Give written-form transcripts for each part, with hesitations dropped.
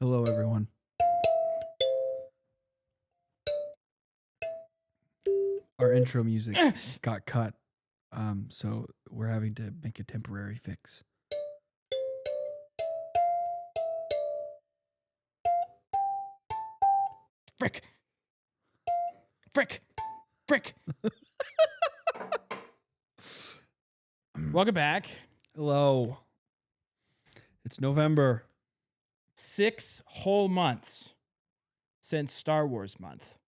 Hello, everyone. Our intro music got cut, so we're having to make a temporary fix. Frick. Frick. Frick. Welcome back. Hello. It's November. 6 whole months since Star Wars month.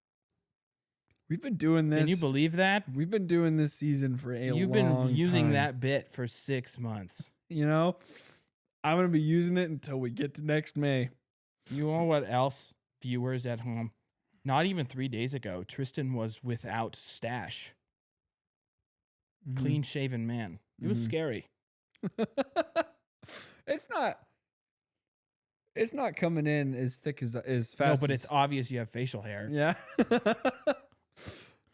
We've been doing this. Can you believe that? We've been doing this season for a You've long been using time. that bit for 6 months. You know, I'm going to be using it until we get to next May. You know what else, viewers at home? Not even 3 days ago, Tristan was without stash. Mhm. Clean shaven man. It was Mhm. scary. It's not coming in as thick as fast. No, but as- it's obvious you have facial hair. Yeah.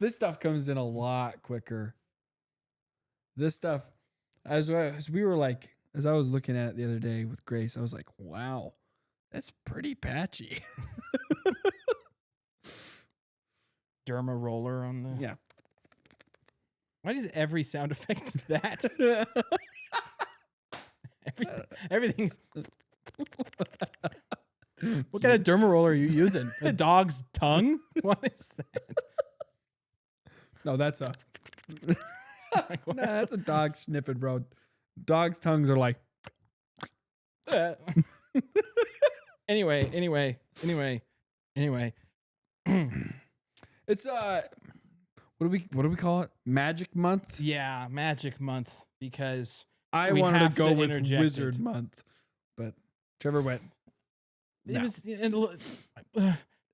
This stuff comes in a lot quicker. This stuff, as we were like, as I was looking at it the other day with Grace, I was like, wow, that's pretty patchy. Derma roller on the. Yeah. Why does every sound effect that? Everything's. What kind of derma roller are you using? A dog's tongue? What is that? No, that's a that's a dog snipping, bro. Dogs' tongues are like Anyway. it's what do we call it? Magic month? Yeah, magic month because I we wanted have to go to with interject Wizard it. month, but Trevor went. it No. was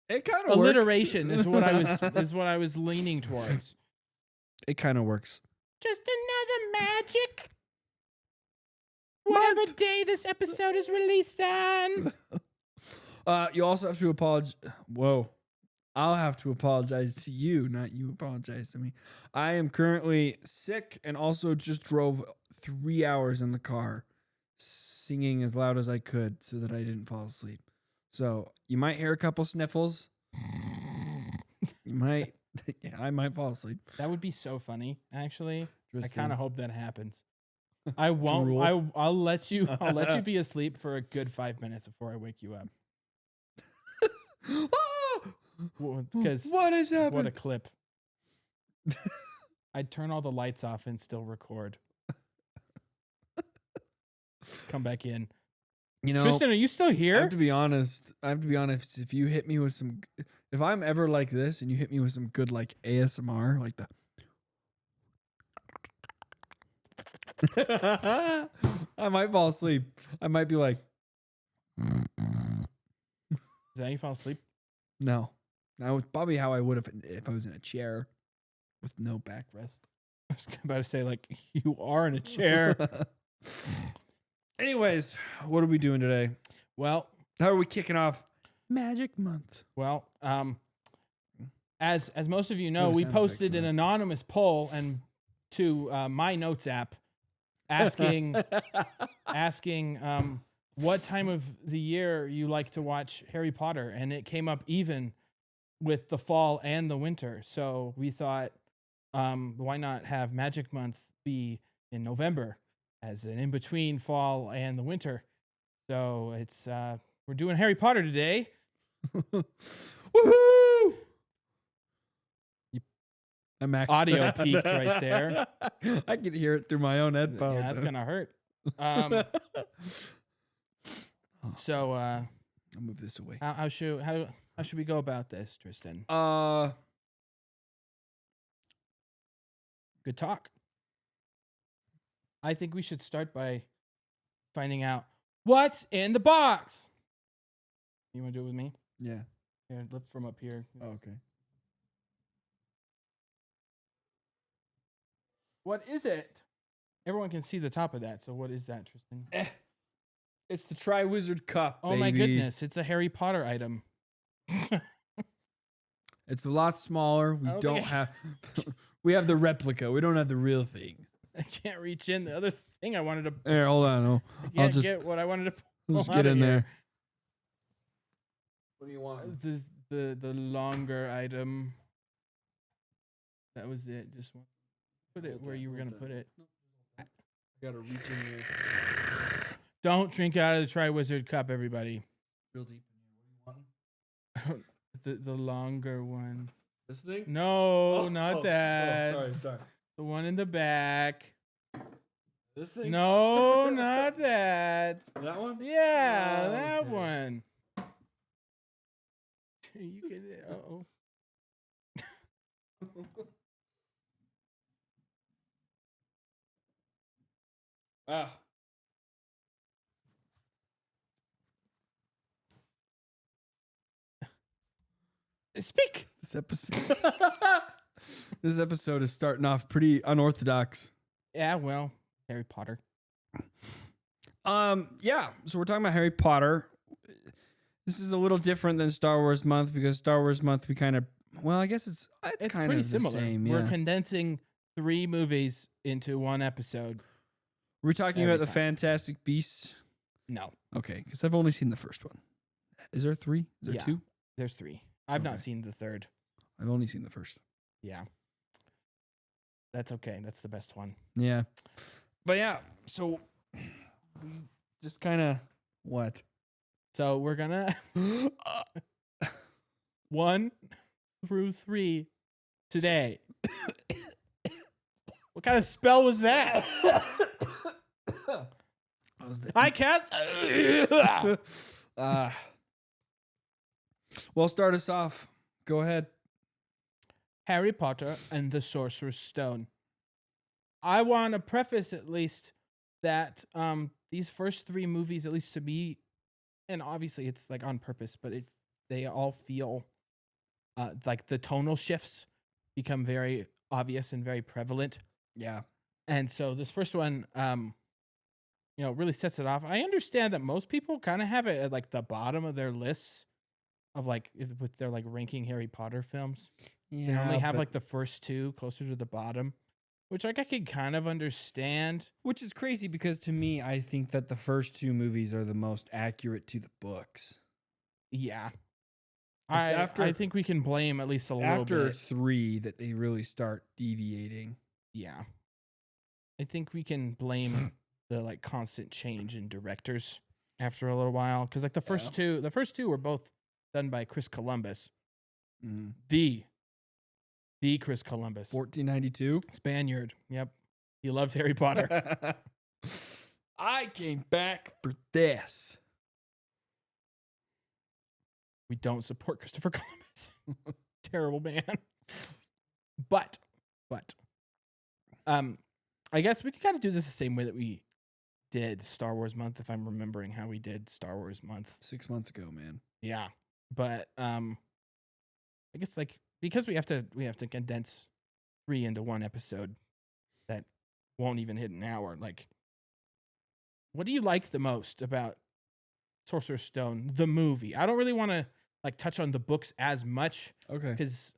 It kind of alliteration is what I was leaning towards. It kind of works. Just another magic. Whatever Month. day this episode is released on. You also have to apologize. Whoa. I'll have to apologize to you, not you apologize to me. I am currently sick and also just drove 3 hours in the car singing as loud as I could so that I didn't fall asleep. So you might hear a couple sniffles. You might. Yeah, I might fall asleep. That would be so funny, actually. I Tristan. kind of hope that happens. I won't. rule. I'll let you be asleep for a good 5 minutes before I wake you up. Because What has happened? what a clip. I'd turn all the lights off and still record. Come back in. You know, Tristan, are you still I here? have to be honest. If you hit me with some, if I'm ever like this and you hit me with some good like ASMR, like the, I might fall asleep. I might be like, Is that how you fall asleep? no. That was probably how I would have if I was in a chair with no backrest. I was about to say, like, you are in a chair. Anyways, what are we doing today? Well, How are we kicking off Magic Month? as most of you We know, have a we sound effect posted for an that. anonymous poll and to my notes app asking what time of the year you like to watch Harry Potter, and it came up even with the fall and the winter. So we thought, why not have Magic Month be in November as an in between fall and the winter? So it's we're doing Harry Potter today. Woohoo! I'm actually Audio peaked right there. I can hear it through my own headphones. Yeah, that's gonna hurt. So I'll move this away. how should we go about this, Tristan? Good talk. I think we should start by finding out what's in the box. You want to do it with me? Yeah. Here, lift from up here. Oh, okay. What is it? Everyone can see the top of that. So what is that, Tristan? It's the Triwizard Cup. Oh my baby. goodness, it's a Harry Potter item. It's a lot smaller. We Okay. don't have. We have the replica. We don't have the real thing. I can't reach in. The other thing I wanted to Here, hold on. I I'll can't just get what I wanted to Let's pull get out of in here. there. What do you want? This the longer item. That was it. Just put it where you were gonna put it. I gotta reach in here. Don't drink out of the Triwizard Cup, everybody. Real deep in here. What do you want? The longer one. This thing? No, not that. Sorry. The one in the back. This thing? No, not that. That one? Yeah, Oh, that okay. one. You could. Oh. Ah. Speak. This episode. This episode is starting off pretty unorthodox. Yeah, well, Harry Potter. Yeah. So we're talking about Harry Potter. This is a little different than Star Wars month because Star Wars month we kind of, well, I guess it's kind pretty of similar. the same. We're Yeah. condensing 3 movies into one episode. We're talking every about the time. Fantastic Beasts. No, Okay, because I've only seen the first one. Is there 3? Is there Yeah. 2? there's 3. I've Okay. not seen the third. I've only seen the first. Yeah. That's okay. That's the best one. Yeah. But yeah, so we just kind of what? So we're gonna 1 through 3 today. What kind of spell was that? Hi, Cass. Well, start us off. Go ahead. Harry Potter and the Sorcerer's Stone. I want to preface at least that these first 3 movies, at least to me, and obviously it's like on purpose, but they all feel like the tonal shifts become very obvious and very prevalent. Yeah. And so this first one, really sets it off. I understand that most people kind of have it at like the bottom of their lists of like with their like ranking Harry Potter films. Yeah. They normally have like the first 2 closer to the bottom, which like I could kind of understand. Which is crazy because to me, I think that the first 2 movies are the most accurate to the books. Yeah. after- I think we can blame at least a little After bit. 3 that they really start deviating. Yeah. I think we can blame the like constant change in directors after a little while. Cause like the first two were both done by Chris Columbus. Mm. The Chris Columbus. 1492. Spaniard. Yep. He loved Harry Potter. I came back for this. We don't support Christopher Columbus. Terrible man. But I guess we could kind of do this the same way that we did Star Wars month, if I'm remembering how we did Star Wars month. 6 months ago, man. Yeah. But I guess like because we have to condense 3 into one episode that won't even hit an hour. Like, what do you like the most about Sorcerer's Stone, the movie? I don't really want to like touch on the books as much Okay. because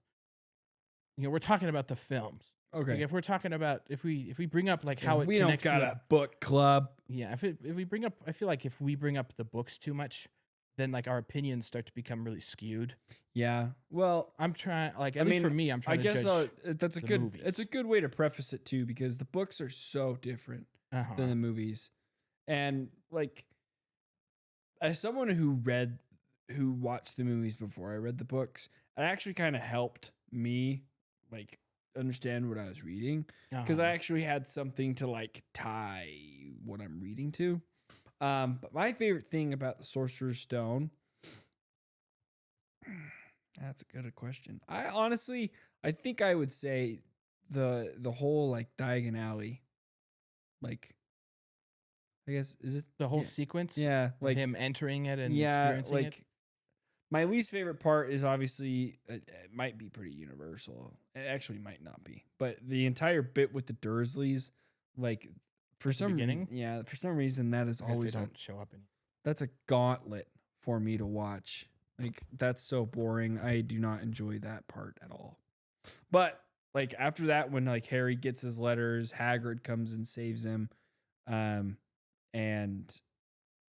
we're talking about the films. Okay. Like if we're talking about if we bring up like how it we don't connects got to a book club. yeah, if we bring up, I feel like if we bring up the books too much, then like our opinions start to become really skewed. Yeah. Well, I'm trying, like at least for me, I'm I trying to guess judge. that's a the good. movies. It's a good way to preface it too, because the books are so different Uh-huh. than the movies, and like, as someone who watched the movies before I read the books, it actually kind of helped me like understand what I was reading because I actually had something to like tie what I'm reading to. But my favorite thing about the Sorcerer's Stone. That's a good question. I think I would say the whole like Diagon Alley, like, I guess is it the whole yeah, sequence, yeah, like like him entering it and yeah, experiencing like it. my least favorite part is obviously it might be pretty universal. It actually might not be, but the entire bit with the Dursleys, like for some beginning? for some reason that is I guess always they don't show up in. that's a gauntlet for me to watch. Like that's so boring. I do not enjoy that part at all. But like after that, when like Harry gets his letters, Hagrid comes and saves him, and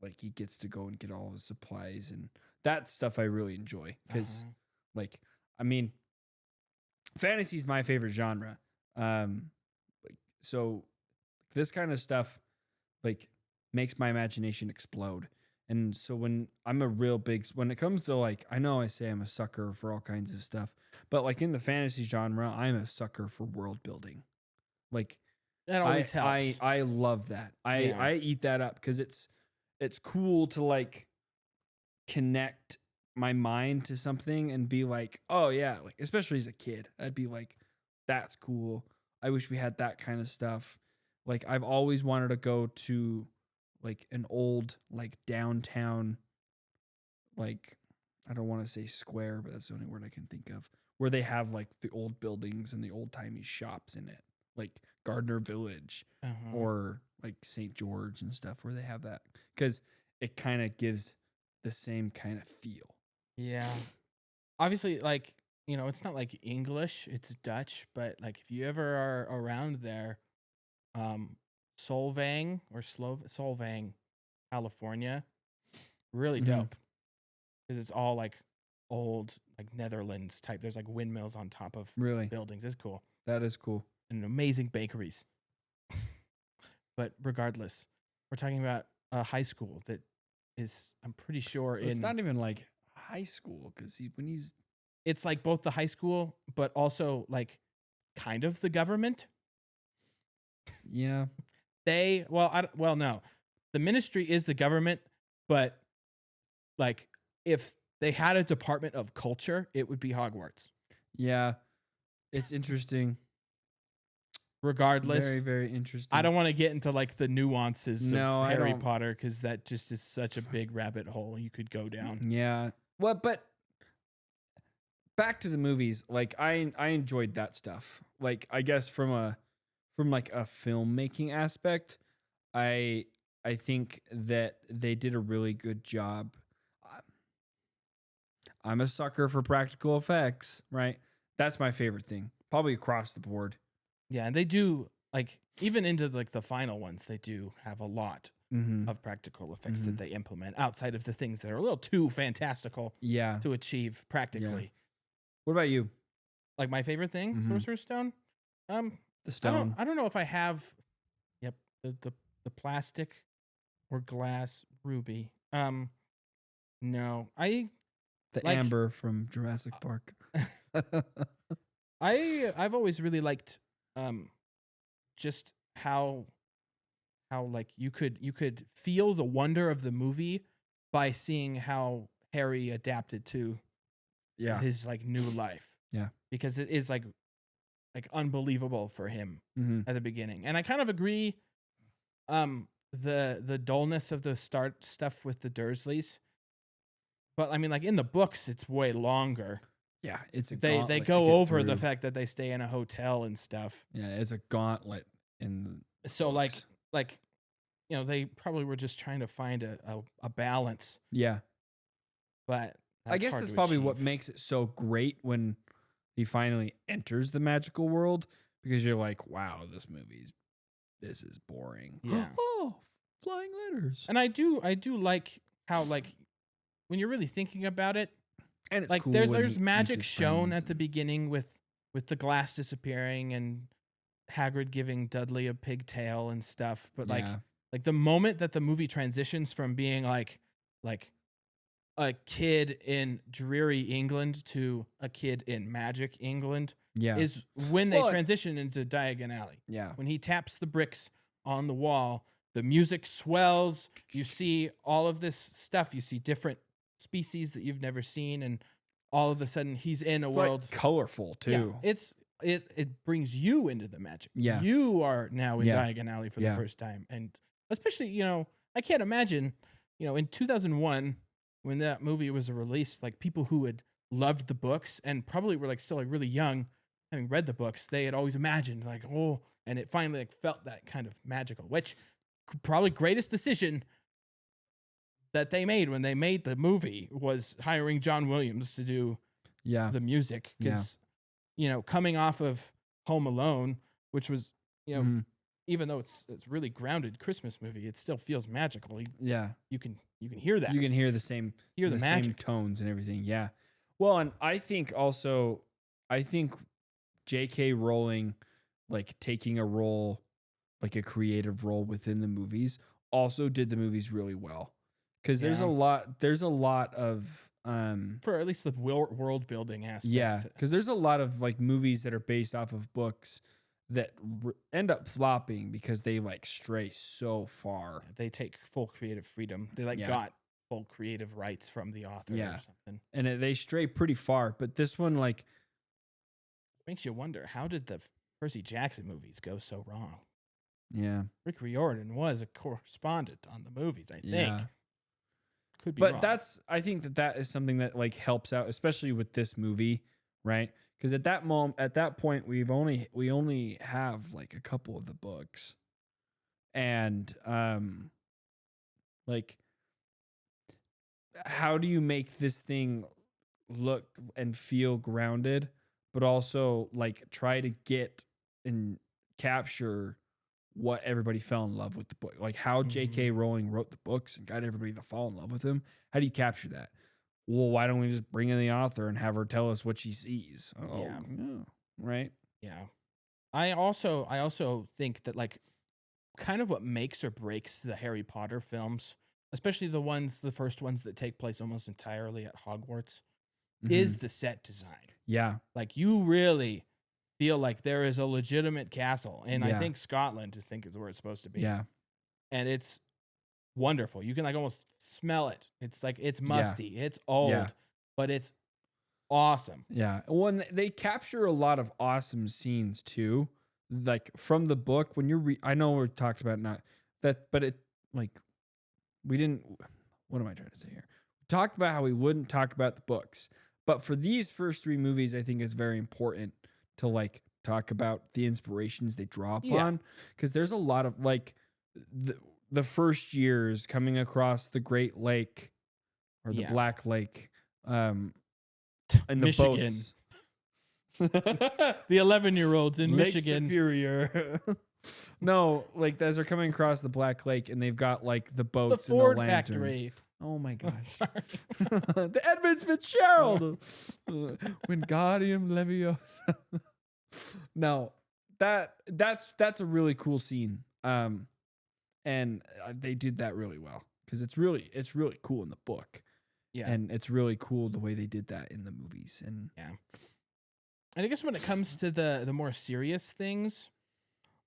like he gets to go and get all his supplies, and that stuff I really enjoy because, Uh-huh. like, I mean, fantasy is my favorite genre. So this kind of stuff like makes my imagination explode. And so when I'm a real big when it comes to like I know I say I'm a sucker for all kinds of stuff, but like in the fantasy genre, I'm a sucker for world building. Like That always helps. I love that. Yeah. I eat that up because it's cool to like connect my mind to something and be like, oh yeah, like especially as a kid, I'd be like, that's cool. I wish we had that kind of stuff. Like I've always wanted to go to like an old like downtown like I don't want to say square, but that's the only word I can think of where they have like the old buildings and the old timey shops in it, like Gardner Village Uh-huh. or like St. George and stuff where they have that because it kind of gives the same kind of feel. Yeah. Obviously, like, it's not like English, it's Dutch, but like if you ever are around there, Solvang or Solvang, California, really Mhm. dope. Because it's all like old, like Netherlands type. There's like windmills on top of Really, buildings. It's cool. that is cool. And amazing bakeries. But regardless, we're talking about a high school that is, I'm pretty sure, But it's not even like high school because it's like both the high school, but also like kind of the government. yeah. No, the ministry is the government, but like if they had a department of culture, it would be Hogwarts. Yeah, it's interesting. Regardless, Very, very interesting. I don't want to get into like the nuances No, of I Harry don't. Potter because that just is such a big rabbit hole you could go down. Yeah. Well, but back to the movies. Like I enjoyed that stuff. Like I guess from like a filmmaking aspect, I think that they did a really good job. I'm a sucker for practical effects, right? That's my favorite thing, probably across the board. Yeah, and they do like even into like the final ones, they do have a lot Mm-hmm. of practical effects that they implement outside of the things that are a little too fantastical Yeah. to achieve practically. What about you? Like my favorite thing, Mhm. Sorcerer's Stone. The I stone. don't know if I have. Yep, the plastic or glass ruby. No, The like- amber from Jurassic Park. I've always really liked just how like you could feel the wonder of the movie by seeing how Harry adapted to Yeah. his like new life. Yeah. Because it is like unbelievable for him Mm-hmm. at the beginning. And I kind of agree the dullness of the start stuff with the Dursleys. But I mean like in the books it's way longer. Yeah. It's a They gauntlet to go get over the through. fact that they stay in a hotel and stuff. Yeah, it's a gauntlet in So books. like they probably were just trying to find a balance, Yeah. but I that's guess hard that's to probably what achieve. makes it so great when he finally enters the magical world because you're like, wow, this is boring. Yeah. Oh, flying letters. And I do like how like when you're really thinking about it, And it's like cool there's when he meets magic his shown friends at the beginning with the glass disappearing and Hagrid giving Dudley a pigtail and stuff, but Yeah. like the moment that the movie transitions from being like a kid in dreary England to a kid in magic England Yeah. is when they Well, transition into Diagon Alley. Yeah. When he taps the bricks on the wall, the music swells. You see all of this stuff. You see different species that you've never seen, and all of a sudden he's in a It's world. like colorful too. Yeah, it brings you into the magic. Yeah. You are now in Yeah. Diagon Alley for Yeah. the first time, and especially I can't imagine in 2001 when that movie was released, like people who had loved the books and probably were like still like really young, having read the books, they had always imagined like and it finally like felt that kind of magical, which probably greatest decision that they made when they made the movie was hiring John Williams to do Yeah. the music because coming off of Home Alone, which was Mhm. even though it's really grounded Christmas movie, it still feels magical. Yeah. You can hear that. You can hear the same hear the same magic. tones and everything. Yeah. Well, and I think J.K. Rowling, like taking a role, like a creative role within the movies, also did the movies really well. Because there's a lot of For at least the world building aspects. yeah, because there's a lot of like movies that are based off of books that end up flopping because they like stray so far. They take full creative freedom. They got full creative rights from the author or something. And they stray pretty far. But this one, like, makes you wonder, how did the Percy Jackson movies go so wrong? Yeah. Rick Riordan was a correspondent on the movies, I think. Yeah. Could be But wrong. I think that is something that like helps out, especially with this movie, right? Because at that point, we only have like a couple of the books, and like, how do you make this thing look and feel grounded, but also like try to get and capture what everybody fell in love with the book, like how J.K. Rowling wrote the books and got everybody to fall in love with him. How do you capture that? Well, why don't we just bring in the author and have her tell us what she sees? Yeah, right. Yeah. I also think that like kind of what makes or breaks the Harry Potter films, especially the first ones that take place almost entirely at Hogwarts, is the set design. Yeah. Like you really feel like there is a legitimate castle, and I think Scotland is where it's supposed to be. Yeah. And it's wonderful. You can like almost smell it. It's like it's musty, it's old, but it's awesome. Yeah. Well, they capture a lot of awesome scenes too, like from the book. When you're, I know we talked about not that, but it like we didn't. What am I trying to say here? We talked about how we wouldn't talk about the books, but for these first three movies, I think it's very important to like talk about the inspirations they draw upon, because there's a lot of like the first years coming across the Great Lake or the Black Lake, in the Michigan. boats. The 11-year-olds in Lake Michigan. Superior. No, like as they're coming across the Black Lake and they've got like the boats The and Ford the lanterns. factory. Oh my gosh. Sorry. The Edmund Fitzgerald. Wingardium Leviosa. No, that's a really cool scene. And they did that really well, because it's really cool in the book. Yeah. And it's really cool the way they did that in the movies. And And I guess when it comes to the more serious things,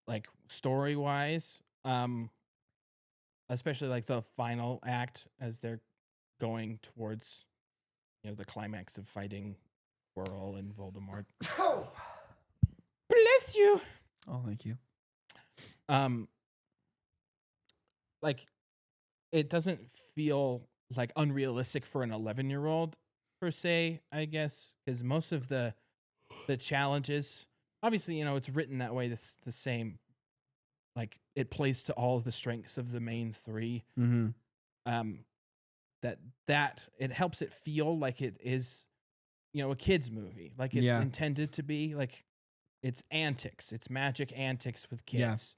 like story wise, especially like the final act as they're going towards, the climax of fighting Quirrell and Voldemort. Oh. Bless you. Oh, thank you. Like it doesn't feel like unrealistic for an 11-year-old per se, I guess, because most of the challenges, obviously, it's written that way. This the same, like it plays to all of the strengths of the main three. Mm-hmm. That it helps it feel like it is, a kid's movie, like it's intended to be. Like it's antics, it's magic antics with kids,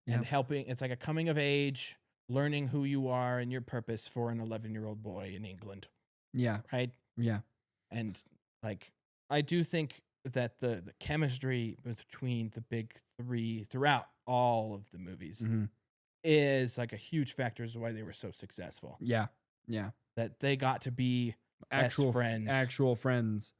and helping. It's like a coming of age, learning who you are and your purpose for an 11-year-old boy in England. Yeah. Right. Yeah. And like I do think that the chemistry between the big three throughout all of the movies is like a huge factor as to why they were so successful. Yeah. Yeah. That they got to be Actual friends.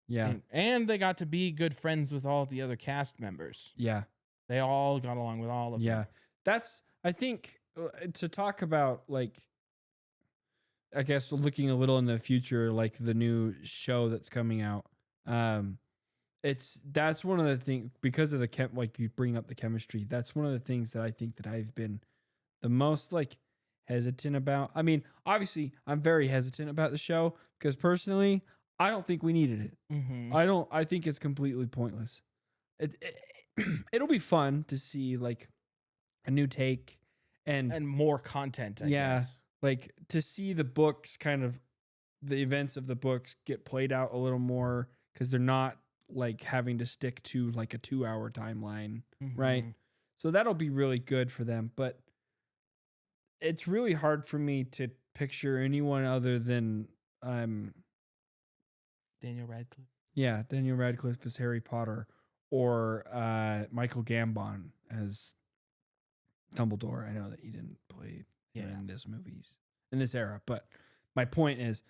Yeah. And they got to be good friends with all the other cast members. Yeah. They all got along with all of them. Yeah. That's, I think, to talk about, like, I guess looking a little in the future, like the new show that's coming out. That's one of the things, because of the like you bring up the chemistry. That's one of the things that I think that I've been the most like hesitant about. I mean, obviously, I'm very hesitant about the show because personally, I don't think we needed it. Mm-hmm. I think it's completely pointless. It'll be fun to see like a new take and more content. I guess. Like to see the books, kind of the events of the books get played out a little more, because they're not like having to stick to like a 2-hour timeline, right? So that'll be really good for them. But it's really hard for me to picture anyone other than Daniel Radcliffe. yeah, Daniel Radcliffe as Harry Potter or Michael Gambon as Dumbledore. I know that he didn't play in this era, but my point is,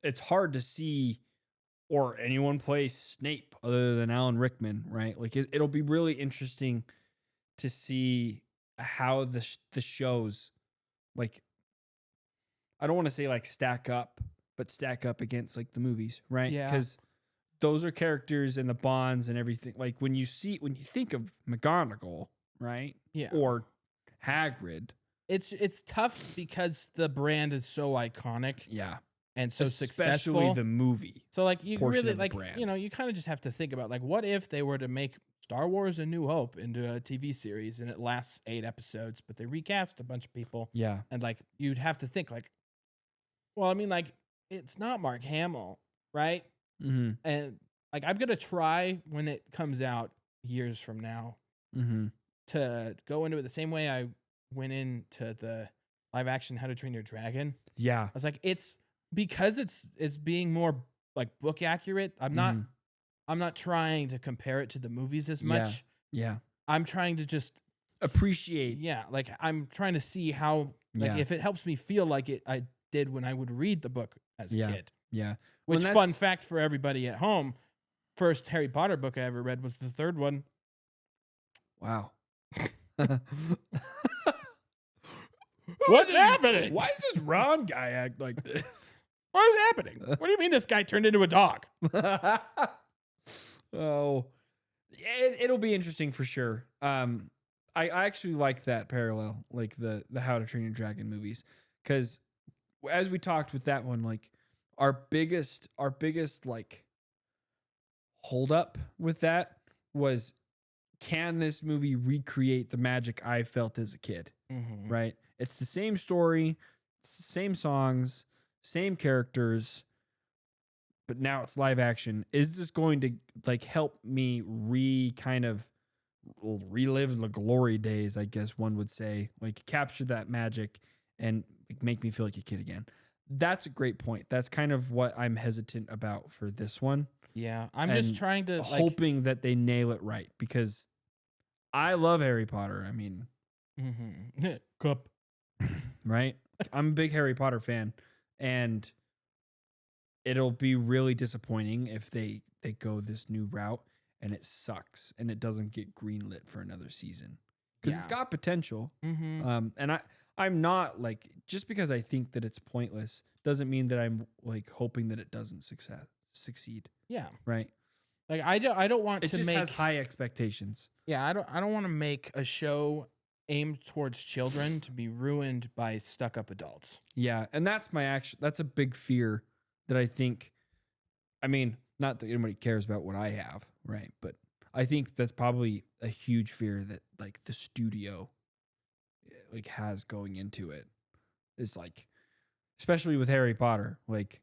it's hard to see or anyone play Snape other than Alan Rickman, right? Like it'll be really interesting to see how the shows, like, I don't want to say like stack up, but stack up against like the movies, right? Yeah. Because those are characters and the bonds and everything. Like when you think of McGonagall, right? Yeah. Or Hagrid. It's tough because the brand is so iconic Yeah. and so Especially successful. the movie. So like you portion really of the like brand. you kind of just have to think about like what if they were to make Star Wars: A New Hope into a TV series and it lasts 8 episodes, but they recast a bunch of people Yeah. and like you'd have to think like, well, I mean like it's not Mark Hamill, right? Mm-hmm. And like I'm gonna try when it comes out years from now Mm-hmm. to go into it the same way I went into the live action How to Train Your Dragon. Yeah. I was like, it's because it's being more like book accurate. I'm not trying to compare it to the movies as much. Yeah. I'm trying to just Appreciate. yeah, like I'm trying to see how like Yeah. if it helps me feel like it I did when I would read the book as a Yeah. kid. Yeah. Which Well, fun that's- fact for everybody at home, first Harry Potter book I ever read was the third one. Wow. What's happening? Why does this Ron guy act like this? What is happening? What do you mean this guy turned into a dog? Oh, it'll be interesting for sure. I actually like that parallel, like the How to Train Your Dragon movies, because as we talked with that one, like our biggest like hold up with that was, can this movie recreate the magic I felt as a kid? Mm-hmm. Right? It's the same story, it's the same songs, same characters, but now it's live action. Is this going to like help me relive the glory days, I guess one would say, like capture that magic and like, make me feel like a kid again? That's a great point. That's kind of what I'm hesitant about for this one. Yeah, I'm just And trying to hoping that they nail it right, because I love Harry Potter. I mean, Cup. right? I'm a big Harry Potter fan, and it'll be really disappointing if they go this new route and it sucks and it doesn't get greenlit for another season, because it's Yeah. got potential. Mm-hmm. And I'm not like, just because I think that it's pointless doesn't mean that I'm like hoping that it doesn't succeed. Yeah, Right? like I don't want It to just make has high expectations. yeah I don't want to make a show aimed towards children to be ruined by stuck up adults. Yeah, and that's that's a big fear that I think, I mean, not that anybody cares about what I have, right? But I think that's probably a huge fear that like the studio like has going into it. It's like, especially with Harry Potter, like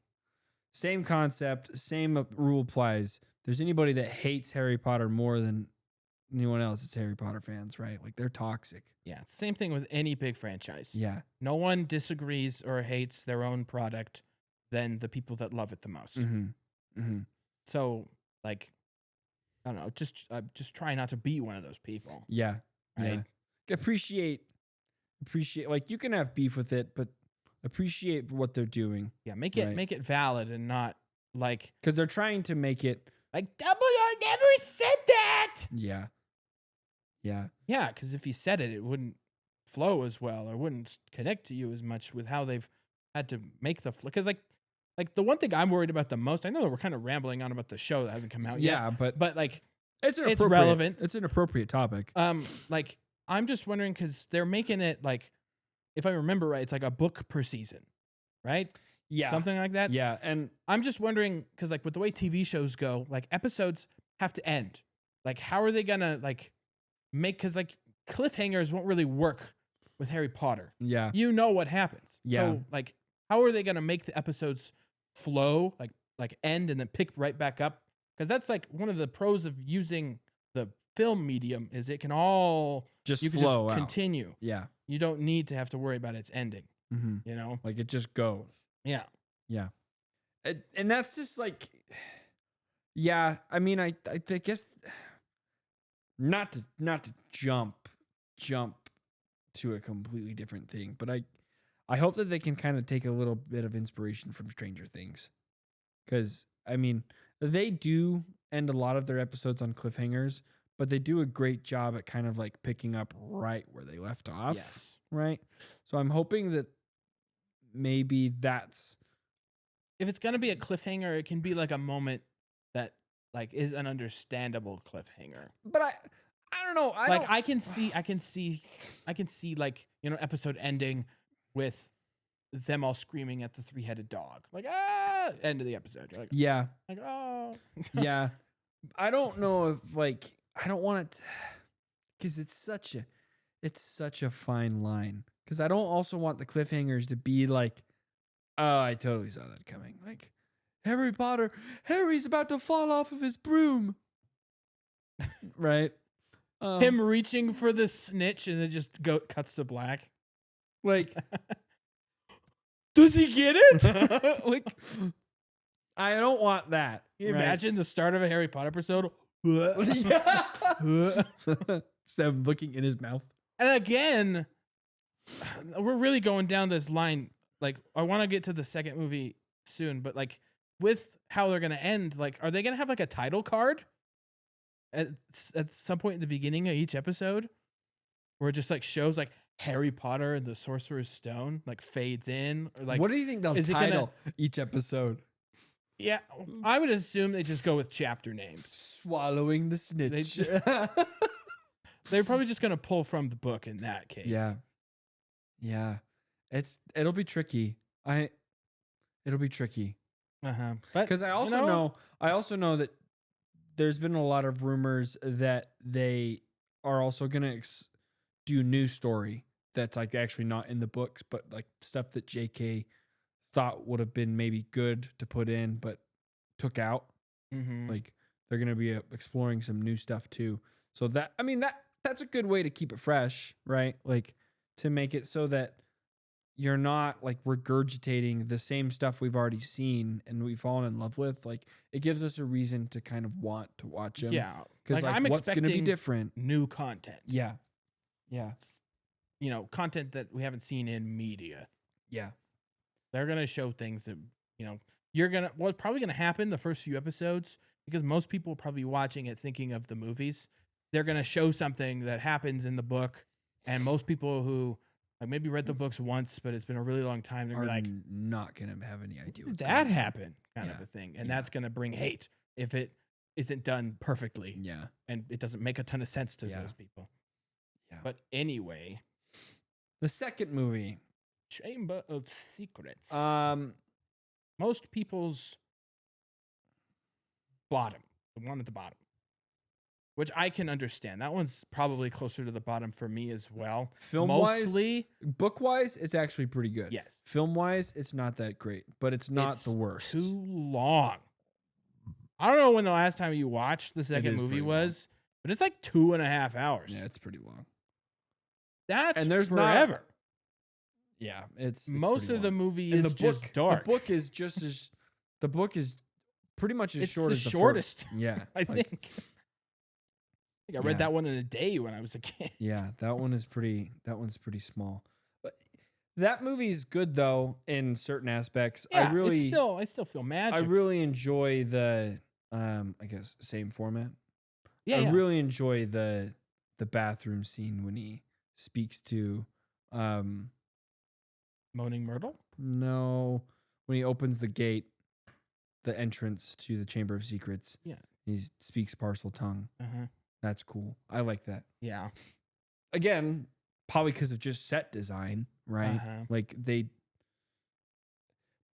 same concept, same rule applies. There's anybody that hates Harry Potter more than anyone else, it's Harry Potter fans, right? Like they're toxic. Yeah, same thing with any big franchise. Yeah. No one disagrees or hates their own product than the people that love it the most. Mm-hmm. Mm-hmm. So, like, I don't know, just try not to be one of those people. Yeah. Right? Yeah. Appreciate, like you can have beef with it, but appreciate what they're doing, Yeah, make Right. it valid and not like because they're trying to make it. Dumbledore never said that. Yeah. Yeah. Yeah, because if he said it, it wouldn't flow as well or wouldn't connect to you as much with how they've had to make the because like the one thing I'm worried about the most. I know that we're kind of rambling on about the show that hasn't come out yet, Yeah. But like it's relevant. It's an appropriate topic. like I'm just wondering because they're making it like, if I remember right, it's like a book per season, right? Yeah. Something like that. Yeah. And I'm just wondering because like with the way TV shows go, like episodes have to end. Like how are they gonna like make? Because like cliffhangers won't really work with Harry Potter. yeah. You know what happens. Yeah. So like how are they gonna make the episodes flow like end and then pick right back up? Because that's like one of the pros of using the film medium is it can all Just you can flow just out. continue. Yeah. You don't need to have to worry about its ending. Mm-hmm. You know? Like it just goes. Yeah. Yeah. And that's just like, yeah. I mean, I guess not to jump to a completely different thing, but I hope that they can kind of take a little bit of inspiration from Stranger Things, because I mean they do end a lot of their episodes on cliffhangers, but they do a great job at kind of like picking up right where they left off. Yes. Right. So I'm hoping that maybe that's. If it's gonna be a cliffhanger, it can be like a moment that like is an understandable cliffhanger. But I don't know. I can see like, you know, episode ending with them all screaming at the 3-headed dog. Like, end of the episode. You're like, Yeah. like, oh. Yeah. I don't know if like I don't want it because it's such a fine line. Because I don't also want the cliffhangers to be like, oh, I totally saw that coming. Like, Harry's about to fall off of his broom. Right? Him reaching for the snitch and it just cuts to black. Like, does he get it? like, I don't want that. Can you right? imagine the start of a Harry Potter episode? Yeah. Sam looking in his mouth. And again, we're really going down this line. Like, I want to get to the second movie soon, but like with how they're going to end, like, are they going to have like a title card at some point in the beginning of each episode where it just like shows like Harry Potter and the Sorcerer's Stone like fades in? Or like, What do you think they'll is it title each episode? yeah, I would assume they just go with chapter names. Swallowing the snitch. They're probably just going to pull from the book in that case. Yeah. Yeah. It'll be tricky. It'll be tricky. Uh-huh. Because I also know that there's been a lot of rumors that they are also gonna do new story that's like actually not in the books, but like stuff that JK thought would have been maybe good to put in, but took out. Mm-hmm. Like they're gonna be exploring some new stuff too. So that's a good way to keep it fresh, right? Like to make it so that you're not like regurgitating the same stuff we've already seen and we've fallen in love with. Like it gives us a reason to kind of want to watch them. Yeah. Because like, I'm what's going to be expecting different? new content. Yeah. Yeah. You know, content that we haven't seen in media. Yeah. They're going to show things that, you know, what's probably going to happen the first few episodes, because most people will probably be watching it thinking of the movies. They're going to show something that happens in the book. And most people who like maybe read the books once, but it's been a really long time, they're Are like, not going to have any idea. did that happen? Kind of Yeah. a thing. And Yeah. that's going to bring hate if it isn't done perfectly. Yeah. And it doesn't make a ton of sense to Yeah. those people. Yeah. But anyway, The second movie. Chamber of Secrets. Most people's bottom, the one at the bottom, which I can understand. That one's probably closer to the bottom for me as well. Film-wise, book-wise, it's actually pretty good. Yes. Film-wise, it's not that great, but it's not the worst. Too long. I don't know when the last time you watched the second is movie pretty was, but it's like 2.5 hours. Yeah, it's pretty long. That's And there's forever. Yeah, it's Most pretty of the long. movie And is just dark. The book is just as the book is pretty much as It's short the as the shortest. First. Yeah, I like, think. I read Yeah. that one in a day when I was a kid. Yeah, that one's pretty small. But that movie is good though in certain aspects. Yeah, I still feel magic. I really enjoy the I guess same format. yeah, I yeah. really enjoy the bathroom scene when he speaks to Moaning Myrtle. no, when he opens the gate, the entrance to the Chamber of Secrets. Yeah. He speaks parcel tongue. Uh-huh. That's cool. I like that. Yeah. Again, probably because of just set design, right? Uh-huh. Like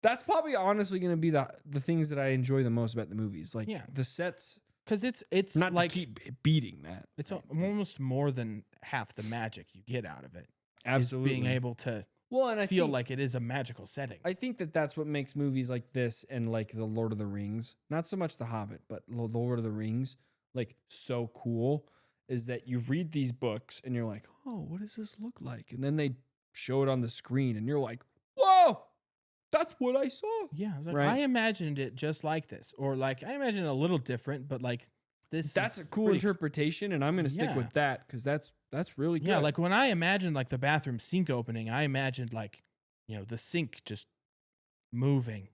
that's probably honestly going to be the things that I enjoy the most about the movies. Like Yeah. the sets, Because it's not like to keep beating that. it's almost more than half the magic you get out of it. is Absolutely being able to well, and I feel think, like it is a magical setting. I think that's what makes movies like this and like the Lord of the Rings, not so much The Hobbit, but the Lord of the Rings, like so cool is that you read these books and you're like, oh, what does this look like? And then they show it on the screen and you're like, whoa, that's what I saw. Yeah, I was like, Right. I imagined it just like this, or like I imagined it a little different, but like this. That's a is cool pretty- interpretation, and I'm gonna stick Yeah. with that because that's really good. Yeah, like when I imagined like the bathroom sink opening, I imagined like, you know, the sink just moving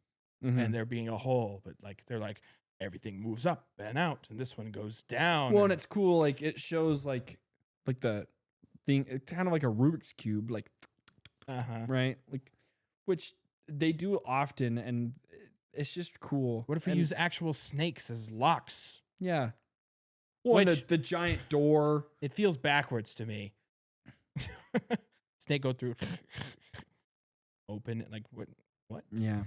Mhm. and there being a hole, but like they're like everything moves up and out, and this one goes down. Well, and it's cool. Like it shows like the thing, it's kind of like a Rubik's cube, like right, like which they do often, and it's just cool. What if we And- use actual snakes as locks? Yeah. Well, and Which- the giant door. It feels backwards to me. Snake go through, open it like what? What? Yeah.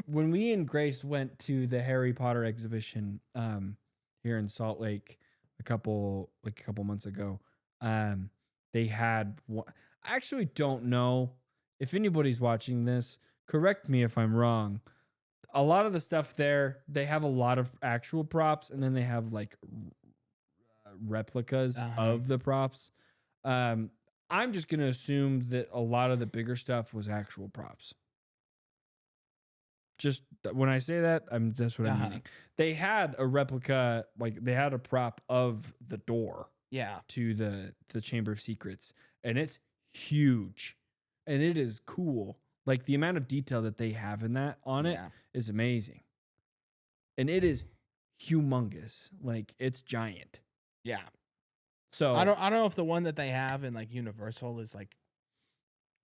When we and Grace went to the Harry Potter exhibition here in Salt Lake a couple months ago, they had one. I actually don't know if anybody's watching this. Correct me if I'm wrong. A lot of the stuff there, they have a lot of actual props, and then they have like replicas of the props. I'm just gonna assume that a lot of the bigger stuff was actual props. Just when I say that, that's what I'm meaning. They had a replica, like they had a prop of the door Yeah. to the Chamber of Secrets, and it's huge, and it is cool. Like the amount of detail that they have in that on it is amazing, and it is humongous. Like it's giant. Yeah. So I don't know if the one that they have in like Universal is like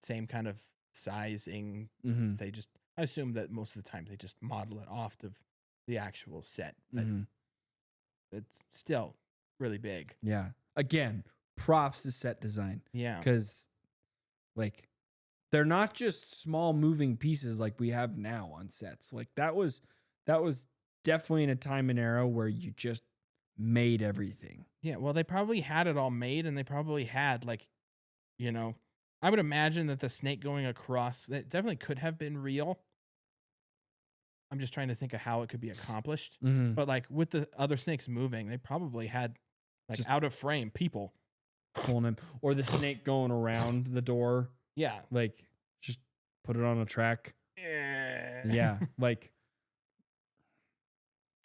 same kind of sizing. Mhm, They just I assume that most of the time they just model it off of the actual set, but mhm. it's still really big. Yeah. Again, props to set design. Yeah. Because like they're not just small moving pieces like we have now on sets. Like that was definitely in a time and era where you just made everything. Yeah, well, they probably had it all made, and they probably had like, you know, I would imagine that the snake going across that definitely could have been real. I'm just trying to think of how it could be accomplished. Mm-hmm. But like with the other snakes moving, they probably had like Just- out of frame people. Pulling him, or the snake going around the door, Yeah. like just put it on a track. Yeah, like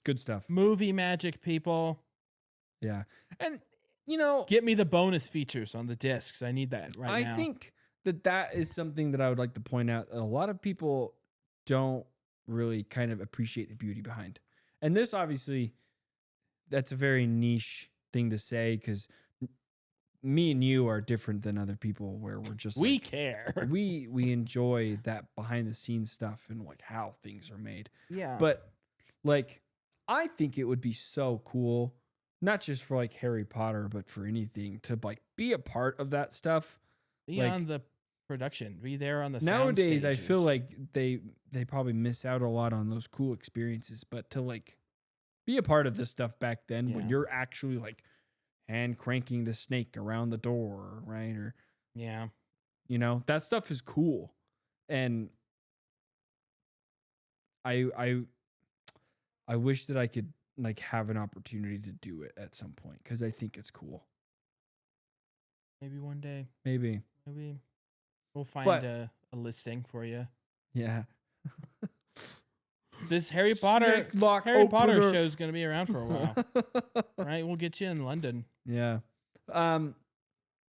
good stuff. Movie magic, people. Yeah, and you know, Get me the bonus features on the discs. I need that right I now. think that is something that I would like to point out that a lot of people don't really kind of appreciate the beauty behind. And this obviously, that's a very niche thing to say because me and you are different than other people where we're just we like, care. we enjoy that behind the scenes stuff and like how things are made. Yeah. But like I think it would be so cool, not just for like Harry Potter, but for anything to like be a part of that stuff. be like- on the production. Be there on the sound Nowadays I feel stages. like they probably miss out a lot on those cool experiences, but to like be a part of this stuff back then when Yeah. you're actually like hand cranking the snake around the door, right? Or Yeah. you know, that stuff is cool. And I wish that I could like have an opportunity to do it at some point because I think it's cool. Maybe one day. Maybe. Maybe we'll find But- a listing for you. Yeah. This Harry Potter Snake lock Potter opener. show's gonna be around for a while. Right? We'll get you in London. Yeah.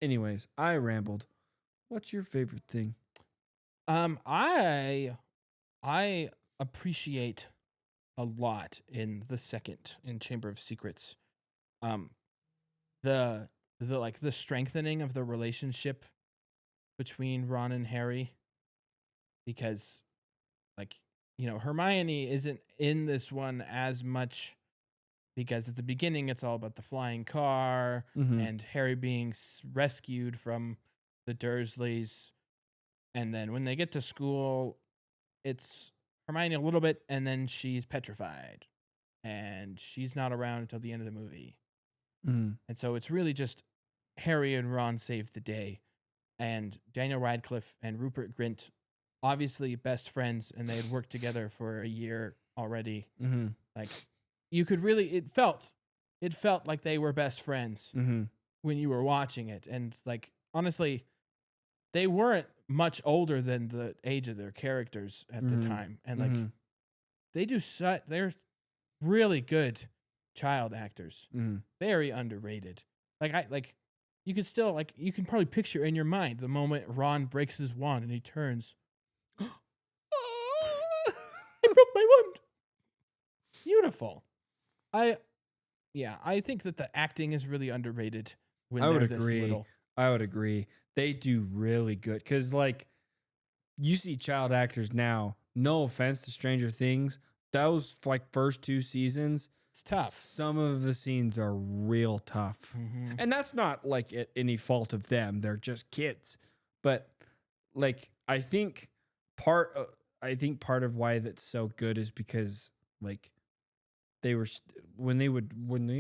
Anyways, I rambled. What's your favorite thing? I appreciate a lot in the second in Chamber of Secrets. The like the strengthening of the relationship between Ron and Harry, because like, you know, Hermione isn't in this one as much because at the beginning it's all about the flying car Mm-hmm. and Harry being rescued from the Dursleys. And then when they get to school, it's Hermione a little bit, and then she's petrified. And she's not around until the end of the movie. Mm-hmm. And so it's really just Harry and Ron save the day. And Daniel Radcliffe and Rupert Grint, obviously best friends, and they had worked together for a year already. Mm-hmm. Like, you could really, it felt it felt like they were best friends Mm-hmm. when you were watching it. And like, honestly, they weren't much older than the age of their characters at the Mhm. time. And like, Mhm. they're really good child actors. Mm-hmm. Very underrated. Like you can still like you can probably picture in your mind the moment Ron breaks his wand and he turns. I broke my wand. Beautiful. I think that the acting is really underrated when I they're would this agree. little. I would agree. They do really good because, like, you see child actors now. No offense to Stranger Things, those like first 2 seasons, It's tough. some of the scenes are real tough, Mhm. and that's not like any fault of them. They're just kids. But like, I think part of why that's so good is because like they were when they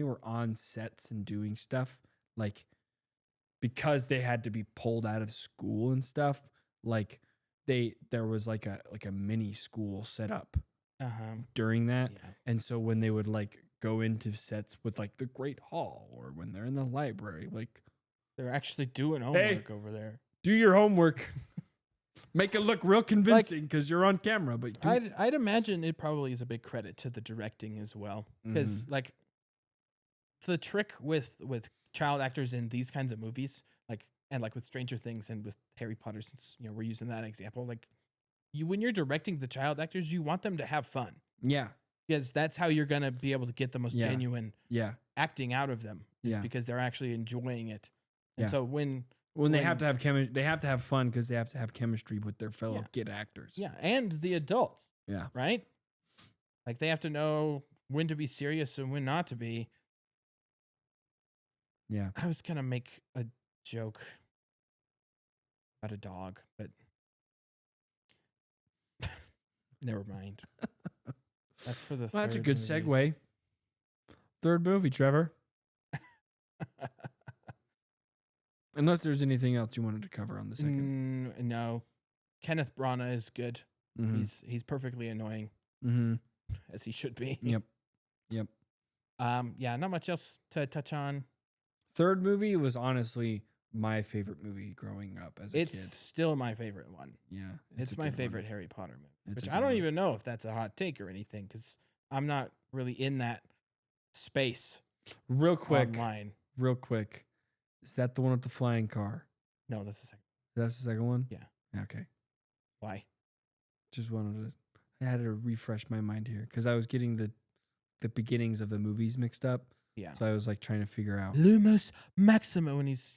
were on sets and doing stuff like, because they had to be pulled out of school and stuff, like there was like a mini school set up Uh-huh. during that. Yeah. And so when they would like go into sets with like the Great Hall or when they're in the library, like, They're actually doing homework over there. do your homework. Make it look real convincing because you're on camera. But I'd imagine it probably is a big credit to the directing as well, because like the trick with child actors in these kinds of movies, like and like with Stranger Things and with Harry Potter, since we're using that example, like when you're directing the child actors, you want them to have fun yeah, because that's how you're gonna be able to get the most Yeah. genuine yeah. acting out of them, is Yeah. because they're actually enjoying it. And Yeah. so when They have to have they have to have fun because they have to have chemistry with their fellow Yeah. kid actors. and the adults, Yeah. right? Like they have to know when to be serious and when not to be. Yeah. I was gonna make a joke about a dog, but never mind. That's for the. Well, that's a third good movie. segue. Third movie, Trevor. Unless there's anything else you wanted to cover on the second. No, Kenneth Branagh is good. Mhm. He's perfectly annoying, Mm-hmm. as he should be. Yep. Yep. Yeah, not much else to touch on. Third movie was honestly my favorite movie growing up as a It's kid. still my favorite one. Yeah. It's a my good one. favorite Harry Potter movie, It's which a I good don't one. even know if that's a hot take or anything, because I'm not really in that space Real quick. online. Real quick. Is that the one with the flying car? No, that's the second. That's the second one? Yeah. Okay. Why? Just wanted to. I had to refresh my mind here because I was getting the beginnings of the movies mixed up. Yeah. So I was like trying to figure out. Lumos Maxima, when he's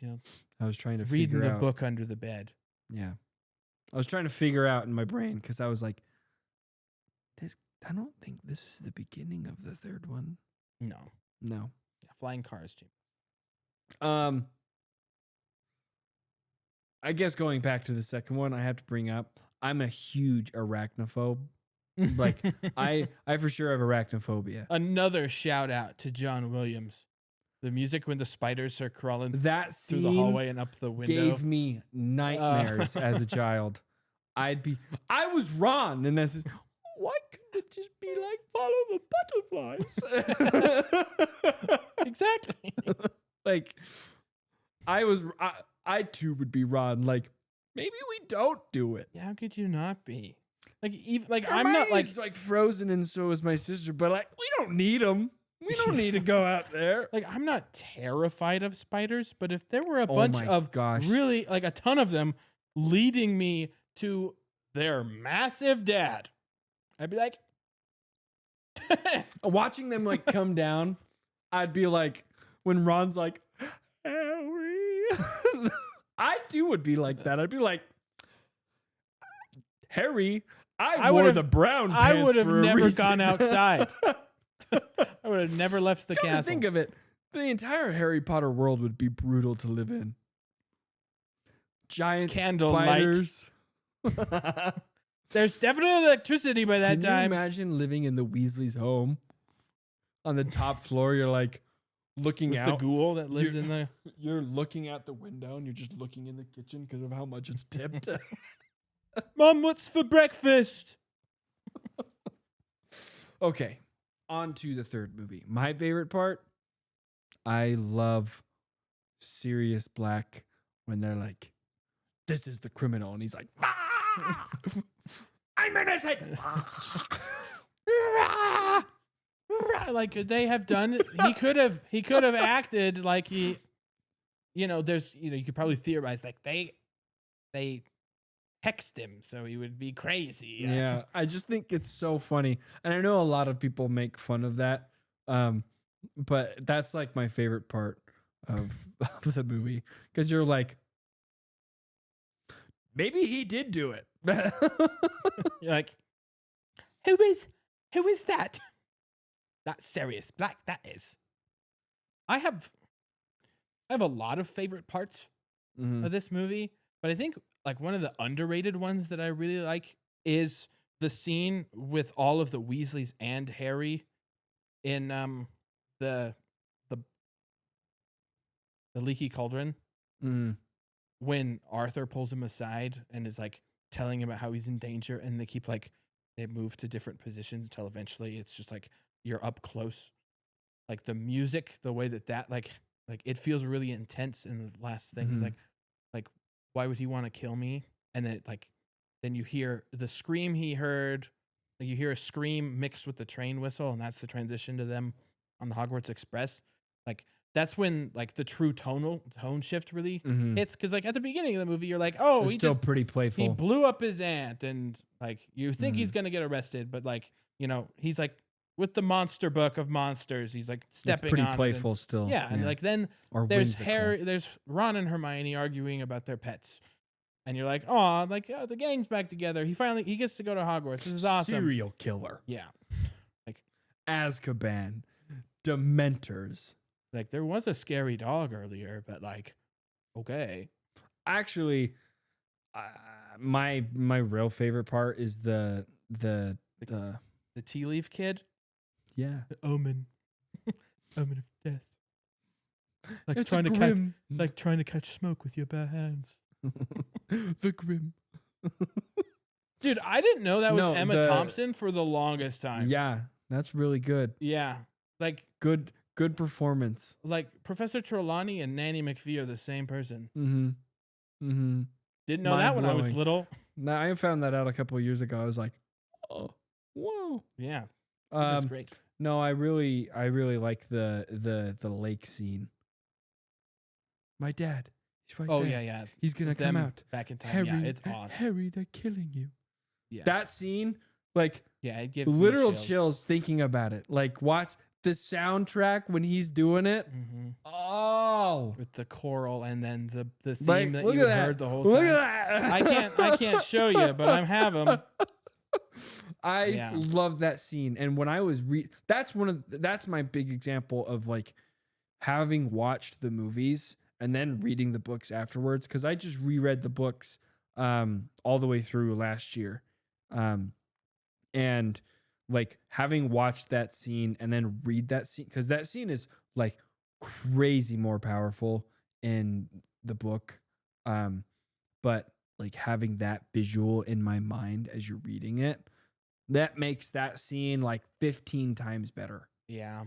I was trying to reading figure the out. book under the bed. Yeah. I was trying to figure out in my brain because I was like, I don't think this is the beginning of the third one. No. No. Yeah, flying cars, Jim. I guess going back to the second one, I have to bring up I'm a huge arachnophobe. Like I for sure have arachnophobia. Another shout out to John Williams. The music when the spiders are crawling That through scene the hallway and up the window. gave me nightmares as a child. I was Ron, and this is why couldn't it just be like follow the butterflies? Exactly. Like I too would be Ron. Like maybe we don't do it. Yeah, how could you not be? Like even like I'm not like frozen, and so is my sister. But like we don't need them. We don't need to go out there. like I'm not terrified of spiders, but if there were a Oh bunch my of gosh. really like a ton of them leading me to their massive dad, I'd be like, Watching them like come down, I'd be like, when Ron's like, Harry, I too would be like that. I'd be like, Harry, I wore would've- the brown pants. I would have for a never reason." gone outside. I would have never left the Come to castle. think of it, the entire Harry Potter world would be brutal to live in. Giant Candlelight. spiders. There's definitely electricity by that Can you time. imagine living in the Weasley's home? On the top floor, you're like looking With out. the ghoul that lives You're- in the. You're looking out the window and you're just looking in the kitchen because of how much it's tipped. Mom, what's for breakfast? Okay, on to the third movie. My favorite part, I love Sirius Black when they're like, "This is the criminal," and he's like, "Ah, I'm innocent." Like they have done. He could have acted like he. There's you could probably theorize like they text him so he would be crazy. Yeah, I just think it's so funny, and I know a lot of people make fun of that, but that's like my favorite part of the movie because you're like, maybe he did do it. You're like, who is that? That's Sirius Black. That is. I have a lot of favorite parts of this movie, but I think like one of the underrated ones that I really like is the scene with all of the Weasleys and Harry in the Leaky Cauldron when Arthur pulls him aside and is like telling him about how he's in danger, and they move to different positions until eventually it's just like you're up close. Like the music, the way that like it feels really intense in the last thing. It's like why would he want to kill me? And then then you hear the scream he heard. Like you hear a scream mixed with the train whistle, and that's the transition to them on the Hogwarts Express. Like that's when like the true tone shift really hits. Because like at the beginning of the movie, you're like, oh, he's still pretty playful. He blew up his aunt, and like you think he's gonna get arrested, but like he's like with the monster book of monsters, he's like stepping pretty on it playful still. Yeah, and like then or there's whimsical. there's Ron and Hermione arguing about their pets. And you're like, oh, the gang's back together. He gets to go to Hogwarts. This is awesome. Serial killer. Yeah. Like Azkaban. Dementors. Like there was a scary dog earlier, but like, okay. Actually, my real favorite part is the tea leaf kid. Yeah. The omen. Omen of death. Like it's trying to catch smoke with your bare hands. The Grim. Dude, I didn't know that was Emma Thompson for the longest time. Yeah, that's really good. Yeah. Like good performance. Like Professor Trelawney and Nanny McPhee are the same person. Didn't know Mind that when I was blowing. little. Now I found that out a couple of years ago. I was like, oh, whoa. Yeah. That's great. No, I really like the lake scene. My dad. He's right there. Yeah. He's gonna come out back in time. Harry, Yeah, it's awesome. Harry, they're killing you. Yeah. That scene, like, yeah, it gives literal me chills thinking about it. Like, watch the soundtrack when he's doing it. Oh, with the choral and then the theme like, that look you at heard that. the whole Look time. at that. I can't show you, but I have them. I love that scene, and when I was that's my big example of like having watched the movies and then reading the books afterwards, because I just reread the books all the way through last year, and like having watched that scene and then read that scene, because that scene is like crazy more powerful in the book, but like having that visual in my mind as you're reading it, that makes that scene like 15 times better. Yeah.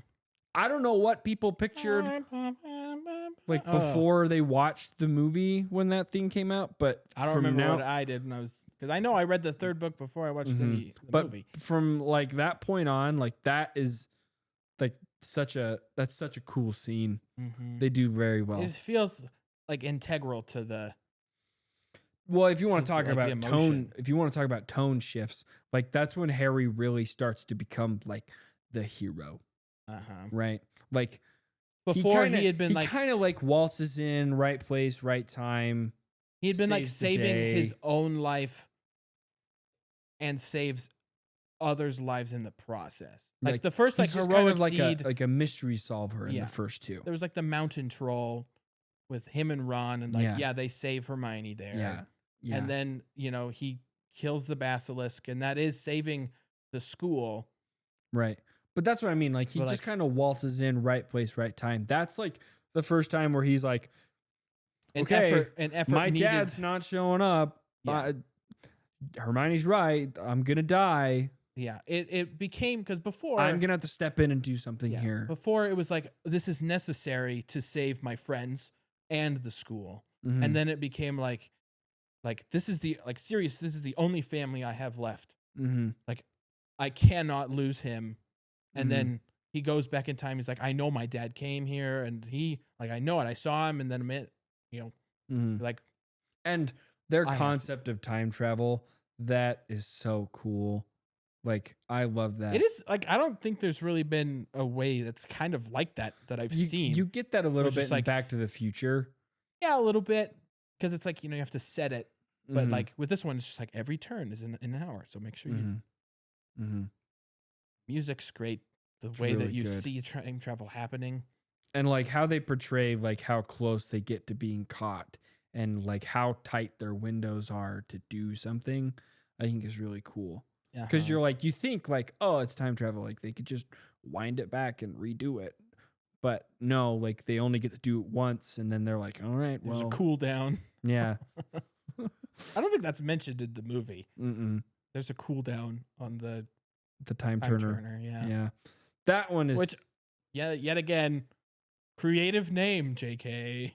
I don't know what people pictured like before they watched the movie when that thing came out, but I don't remember what I did when I was, because I know I read the third book before I watched the movie. From like that point on, like that is like that's such a cool scene. They do very well. It feels like integral to the. Well, if you want to talk like about tone, if you want to talk about tone shifts, like that's when Harry really starts to become like the hero, right? Like before he had been he kind of like waltzes in, right place, right time. He had been like saving his own life and saves others' lives in the process. Like the first like heroic kind of like deed, like a mystery solver in the first two. There was like the mountain troll with him and Ron, and like they save Hermione there. Yeah. And then, he kills the basilisk, and that is saving the school. Right. But that's what I mean. Like, he just kind of waltzes in, right place, right time. That's like the first time where he's like, okay, effort my needed. dad's not showing up. Yeah. Hermione's right. I'm going to die. Yeah, it became because before I'm gonna have to step in and do something yeah, here. before it was like this is necessary to save my friends and the school, Mhm. and then it became like this is the like serious. This is the only family I have left. Mhm. Like I cannot lose him. And Mhm. then he goes back in time. He's like, I know my dad came here, and he like I know it. I saw him, and then you know, Mhm. like And their I have to. concept of time travel, that is so cool. Like I love that. It is like I don't think there's really been a way that's kind of like that I've seen. You get that a little it's bit just in like- Back to the Future. Yeah, a little bit because it's like you have to set it, but Mhm. like with this one, it's just like every turn is in an hour. So make sure you Mhm. Mhm. music's great. The It's way that really you good. see time travel happening. And like how they portray like how close they get to being caught and like how tight their windows are to do something, I think is really cool. Because Uh-huh. you're like, you think like, oh, it's time travel. Like they could just wind it back and redo it. But no, like they only get to do it once and then they're like, all right, There's well, a cool down. yeah. I don't think that's mentioned in the movie. Mm-mm. There's a cool down on the The time time turner. turner. Yeah. Yeah. That one is Which, yeah, yet again, creative name, JK.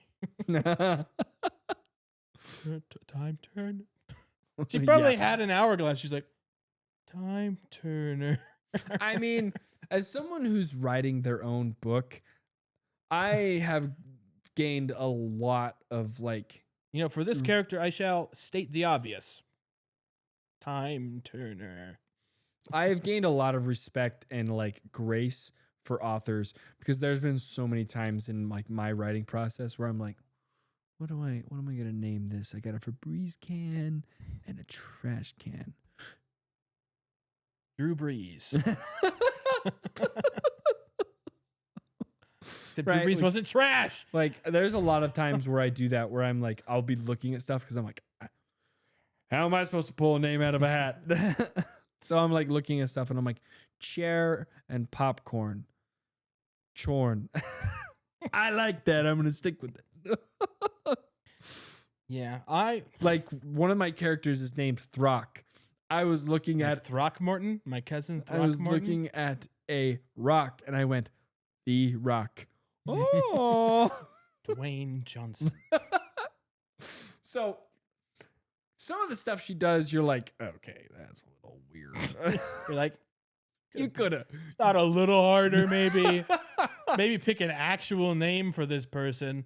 Time turner. She probably Yeah. had an hourglass. She's like, time turner. I mean, as someone who's writing their own book, I have gained a lot of like For this character, I shall state the obvious. Time turner. I have gained a lot of respect and like grace for authors because there's been so many times in like my writing process where I'm like, what am I gonna name this? I got a Febreze can and a trash can. Drew Brees. Except Right, Drew Brees like- wasn't trash. Like there's a lot of times where I do that where I'm like, I'll be looking at stuff because I'm like, how am I supposed to pull a name out of a hat? So I'm like looking at stuff and I'm like, chair and popcorn. Chorn. I like that. I'm gonna stick with it. Yeah, Like one of my characters is named Throck. I was looking at Throckmorton, my cousin I was Throckmorton. looking at a rock and I went, the rock. Oh. Dwayne Johnson. So some of the stuff she does, you're like, okay, that's a little weird. You're like, You could have. thought a little harder, maybe. Maybe pick an actual name for this person.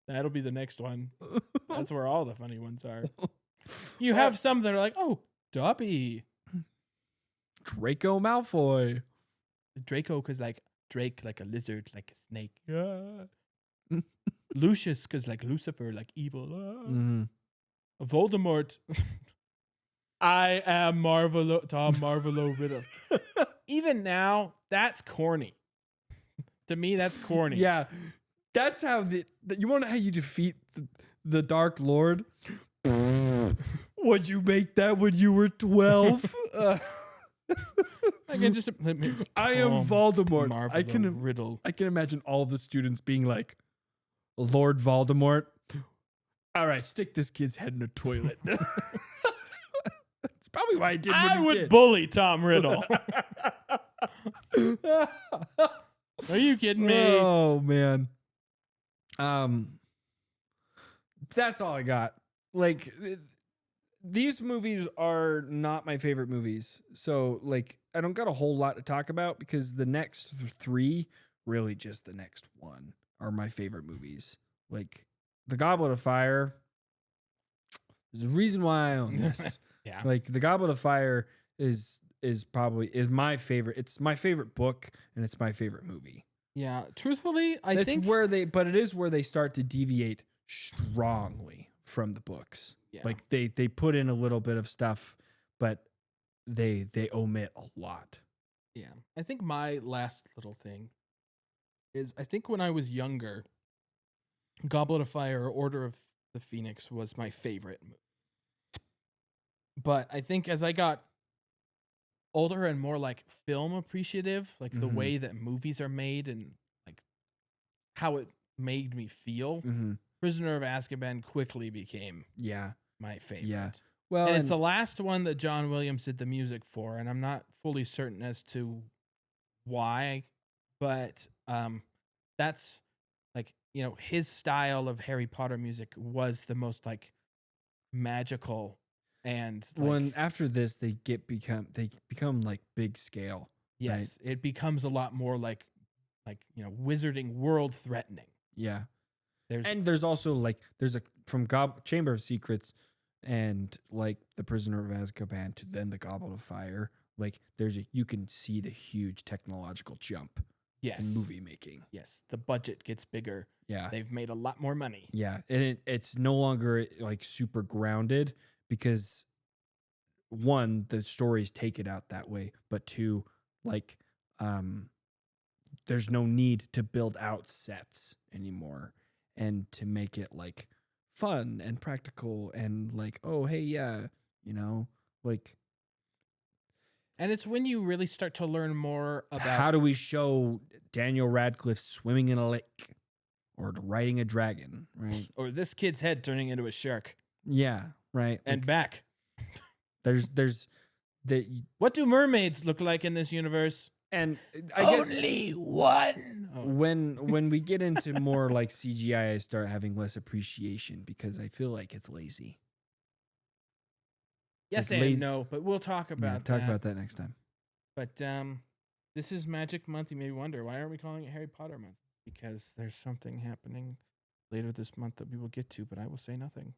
That'll be the next one. That's where all the funny ones are. You have some that are like, oh, Dobby. Draco Malfoy. Draco, because like Drake, like a lizard, like a snake. Yeah. Lucius, because like Lucifer, like evil. Mhm. Voldemort. I am Tom Marvolo Riddle. Even now, that's corny. To me, that's corny. Yeah. That's how you want to know how you defeat the Dark Lord? Would you make that when you were 12? I can just. I am Voldemort. I can Riddle. I can imagine all the students being like, Lord Voldemort. All right, stick this kid's head in a toilet. That's probably why I did what I you would did. bully Tom Riddle. Are you kidding me? Oh man. That's all I got. Like these movies are not my favorite movies. So like I don't got a whole lot to talk about because the next three, really just the next one, are my favorite movies. Like The Goblet of Fire. There's a reason why I own this. Yeah. Like The Goblet of Fire is my favorite. It's my favorite book and it's my favorite movie. Yeah. Truthfully, I That's think but it is where they start to deviate strongly from the books. Yeah. Like they put in a little bit of stuff, but they omit a lot. Yeah. I think my last little thing is I think when I was younger, Goblet of Fire or Order of the Phoenix was my favorite. But I think as I got older and more like film appreciative, like the Mhm. way that movies are made and like how it made me feel, Mm-hmm. Prisoner of Azkaban quickly became Yeah. my favorite. Yeah. Well, And it's and the last one that John Williams did the music for, and I'm not fully certain as to why, but that's like, his style of Harry Potter music was the most like magical and when like after this they become like big scale, right? yes, it becomes a lot more like wizarding world threatening. Yeah. There's And there's also like there's a from Chamber of Secrets and like the Prisoner of Azkaban to then the Goblet of Fire. Like you can see the huge technological jump yes. in movie making. Yes, the budget gets bigger. Yeah. They've made a lot more money. Yeah. And it's no longer like super grounded because one, the stories take it out that way, but two, like there's no need to build out sets anymore and to make it like fun and practical and like, oh hey, yeah, like And it's when you really start to learn more about how do we show Daniel Radcliffe swimming in a lake or riding a dragon, right? or this kid's head turning into a shark Yeah, right. and Like, back. there's the What do mermaids look like in this universe? and I guess Only one. Oh. when we get into more like CGI, I start having less appreciation because I feel like it's lazy. Yes like and lazy- no, but we'll talk Yeah, about talk that. about that next time. But this is Magic Month. You may wonder, why aren't we calling it Harry Potter Month? Because there's something happening later this month that we will get to, but I will say nothing.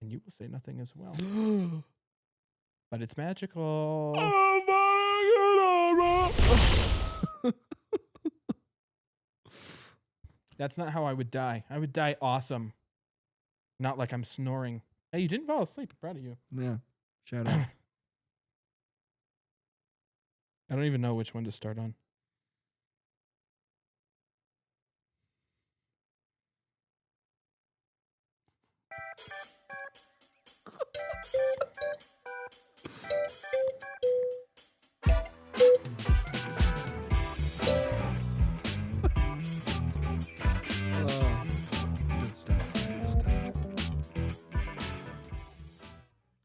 And you will say nothing as well. But it's magical. That's not how I would die. I would die awesome. Not like I'm snoring. Hey, you didn't fall asleep. I'm proud of you. Yeah, shout out. I don't even know which one to start on.